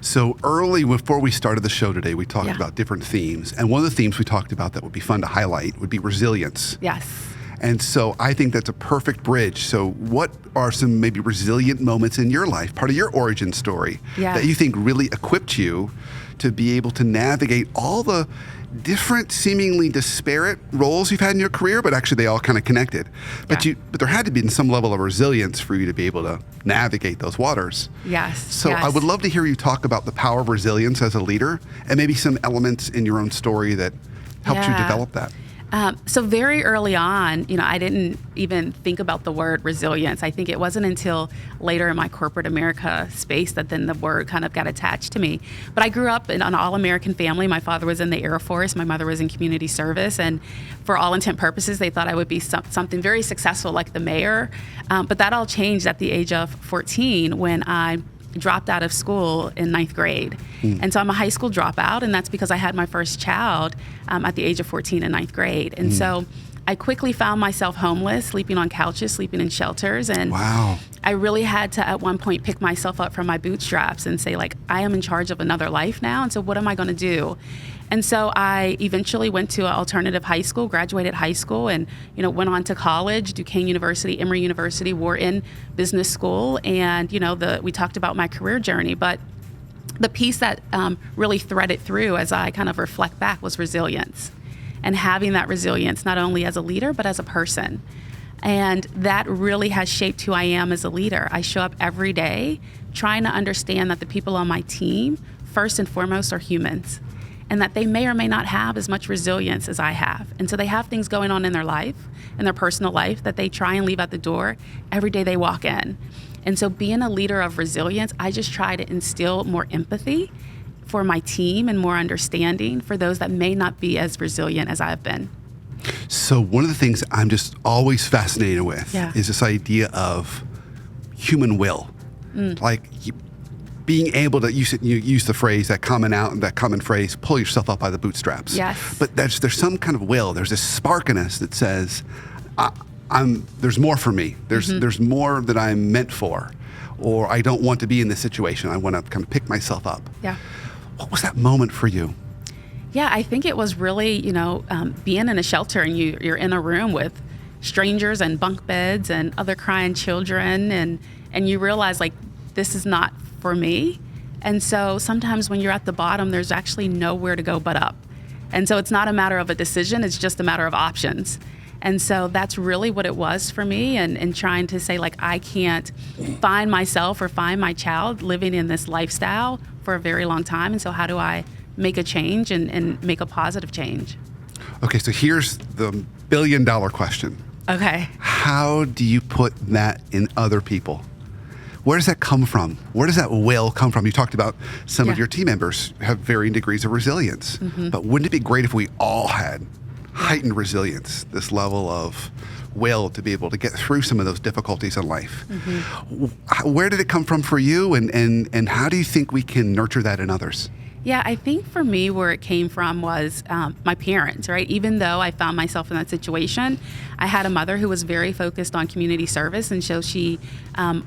So early, before we started the show today, we talked Yeah. about different themes. And one of the themes we talked about that would be fun to highlight would be resilience. Yes. And so I think that's a perfect bridge. So what are some maybe resilient moments in your life, part of your origin story, Yeah. that you think really equipped you to be able to navigate all the different, seemingly disparate roles you've had in your career, but actually they all kind of connected. But Yeah. but there had to be some level of resilience for you to be able to navigate those waters. Yes. So yes. I would love to hear you talk about the power of resilience as a leader, and maybe some elements in your own story that helped you Yeah. develop that. So very early on, I didn't even think about the word resilience. I think it wasn't until later in my corporate America space that then the word kind of got attached to me. But I grew up in an all-American family. My father was in the Air Force. My mother was in community service. And for all intent purposes, they thought I would be something very successful like the mayor. But that all changed at the age of 14 when I dropped out of school in 9th grade. And so I'm a high school dropout, and that's because I had my first child at the age of 14 in 9th grade. And so I quickly found myself homeless, sleeping on couches, sleeping in shelters. And Wow. I really had to, at one point, pick myself up from my bootstraps and say, like, I am in charge of another life now. And so what am I going to do? And so I eventually went to an alternative high school, graduated high school, and went on to college, Duquesne University, Emory University, Wharton Business School, and we talked about my career journey. But the piece that really threaded through as I kind of reflect back was resilience, and having that resilience not only as a leader but as a person. And that really has shaped who I am as a leader. I show up every day trying to understand that the people on my team, first and foremost, are humans, and that they may or may not have as much resilience as I have. And so they have things going on in their life, in their personal life, that they try and leave at the door every day they walk in. And so being a leader of resilience, I just try to instill more empathy for my team and more understanding for those that may not be as resilient as I've been. So one of the things I'm just always fascinated with Yeah. is this idea of human will. Like being able to, you use the phrase, that common phrase, pull yourself up by the bootstraps. Yes. But there's some kind of will. There's this spark in us that says, there's more for me. There's more that I'm meant for, or I don't want to be in this situation. I want to kind of pick myself up. Yeah. What was that moment for you? Yeah, I think it was really, being in a shelter and you're in a room with strangers and bunk beds and other crying children, and you realize, like, this is not for me. And so sometimes when you're at the bottom, there's actually nowhere to go but up. And so it's not a matter of a decision, it's just a matter of options. And so that's really what it was for me, and trying to say, like, I can't find myself or find my child living in this lifestyle for a very long time. And so how do I make a change and make a positive change? Okay, so here's the billion-dollar question. Okay. How do you put that in other people? Where does that come from? Where does that will come from? You talked about some of Yeah. your team members have varying degrees of resilience, but wouldn't it be great if we all had heightened resilience, this level of will to be able to get through some of those difficulties in life? Where did it come from for you, and how do you think we can nurture that in others? Yeah, I think for me, where it came from was my parents, right? Even though I found myself in that situation, I had a mother who was very focused on community service, and so she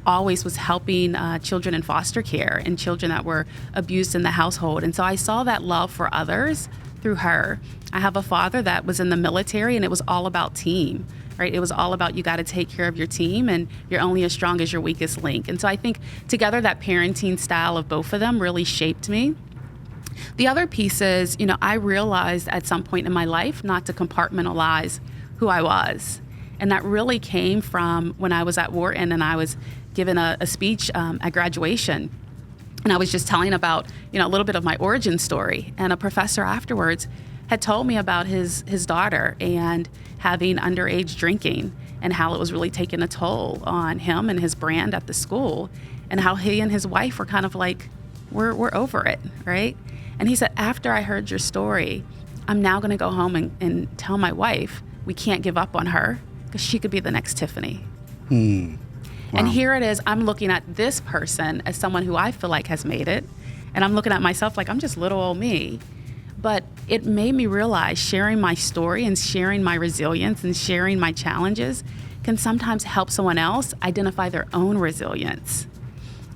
always was helping children in foster care and children that were abused in the household. And so I saw that love for others through her. I have a father that was in the military, and it was all about team. Right? It was all about, you got to take care of your team, and you're only as strong as your weakest link. And so I think together that parenting style of both of them really shaped me. The other piece is, I realized at some point in my life not to compartmentalize who I was. And that really came from when I was at Wharton and I was given a speech at graduation. And I was just telling about, a little bit of my origin story. And a professor afterwards had told me about his daughter and having underage drinking, and how it was really taking a toll on him and his brand at the school, and how he and his wife were kind of like, we're over it, right? And he said, after I heard your story, I'm now going to go home and tell my wife we can't give up on her, because she could be the next Tiffany. Wow. And here it is, I'm looking at this person as someone who I feel like has made it, and I'm looking at myself like I'm just little old me. But it made me realize sharing my story and sharing my resilience and sharing my challenges can sometimes help someone else identify their own resilience.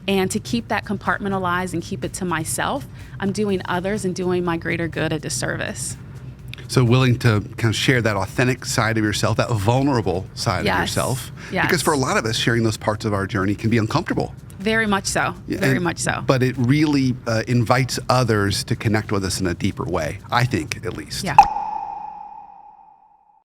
And to keep that compartmentalized and keep it to myself, I'm doing others and doing my greater good a disservice. So willing to kind of share that authentic side of yourself, that vulnerable side of yourself. Yes. Because for a lot of us, sharing those parts of our journey can be uncomfortable. Very much so. Very much so. But it really invites others to connect with us in a deeper way, I think, at least. Yeah.